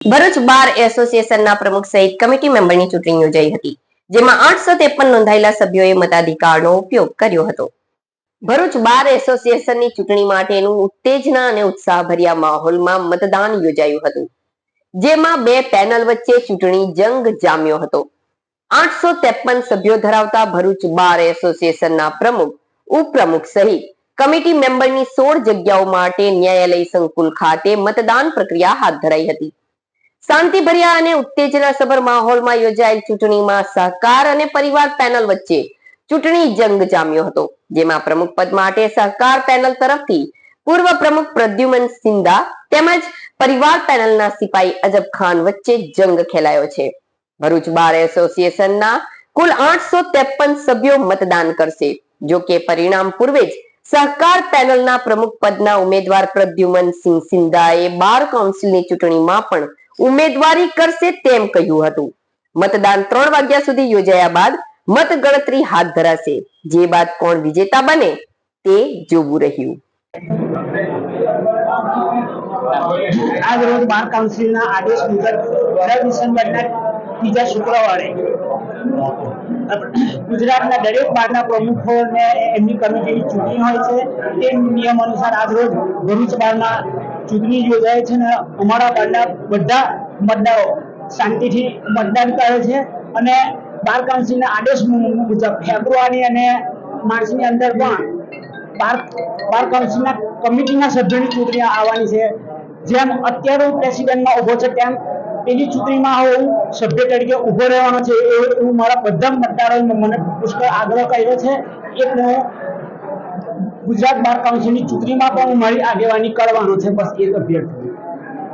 ભરૂચ બાર એસોસિએશનના પ્રમુખ સહિત કમિટી મેમ્બરની ચૂંટણી યોજાઈ હતી, જેમાં 853 નોંધાયેલા સભ્યોએ મતાધિકારનો ઉપયોગ કર્યો હતો. ભરૂચ બાર એસોસિએશનની ચૂંટણી માટેનું ઉત્તેજના અને ઉત્સાહભર્યા માહોલમાં મતદાન યોજાયું હતું, જેમાં બે પેનલ વચ્ચે ચૂંટણી જંગ જામ્યો હતો. 853 સભ્યો ધરાવતા ભરૂચ બાર એસોસિએશનના પ્રમુખ, ઉપપ્રમુખ સહિત કમિટી મેમ્બરની 16 જગ્યાઓ માટે ન્યાયાલય સંકુલ ખાતે મતદાન પ્રક્રિયા હાથ ધરાઈ હતી. શાંતિભર્યા અને ઉત્તેજનાસભર માહોલમાં યોજાયેલ ચૂંટણીમાં સહકાર અને પરિવાર પેનલ વચ્ચે ચૂંટણી જંગ જામ્યો હતો, જેમાં પ્રમુખ પદ માટે સહકાર પેનલ તરફથી પૂર્વ પ્રમુખ પ્રદ્યુમન સિંધા તેમજ પરિવાર પેનલના સિપાઈ અજબ ખાન વચ્ચે જંગ ખેલાયો છે. ભરૂચ બાર એસોસિએશનના કુલ 853 સભ્યો મતદાન કરશે. જો કે પરિણામ પૂર્વે જ સહકાર પેનલના પ્રમુખ પદના ઉમેદવાર પ્રદ્યુમન સિંહ સિંધાએ બાર કાઉન્સિલની ચૂંટણીમાં પણ ઉમેદવારી કરશે તેમ કહ્યું હતું. મતદાન 3 વાગ્યા સુધી યોજાયા બાદ મતગણતરી હાથ ધરાશે, જે બાદ કોણ વિજેતા બને તે જોવું રહ્યું. આજ રોજ બાર કાઉન્સિલના આદેશ મુજબ 10 ડિસેમ્બરના ત્રીજા શુક્રવારે ગુજરાતના દરેક બારના પ્રમુખોને એમની કમિટીની ચૂંટણી હોય છે. તે નિયમ અનુસાર આજ રોજ ભરૂચ બારના ચૂંટણી યોજાય છે અને અમારા બારના બધા મતદારો શાંતિથી મતદાન કરે છે અને બાર કાઉન્સિલના આદેશ મુજબ ફેબ્રુઆરી અને માર્ચની અંદર પણ બાર કાઉન્સિલના કમિટીના સભ્યોની ચૂંટણી આવવાની છે. જેમ અત્યારે હું પ્રેસિડેન્ટમાં ઉભો છે તેમ પેલી ચૂંટણીમાં હું સભ્ય તરીકે ઉભો રહેવાનો છે. એવું મારા બધા મતદારોએ મને પુષ્કળ આગ્રહ કર્યો છે. એક હું ગુજરાત બાર કાઉન્સિલની ચૂંટણીમાં પણ હું મારી આગેવાની કરવાનો છે. બસ એ અભ્યર્થના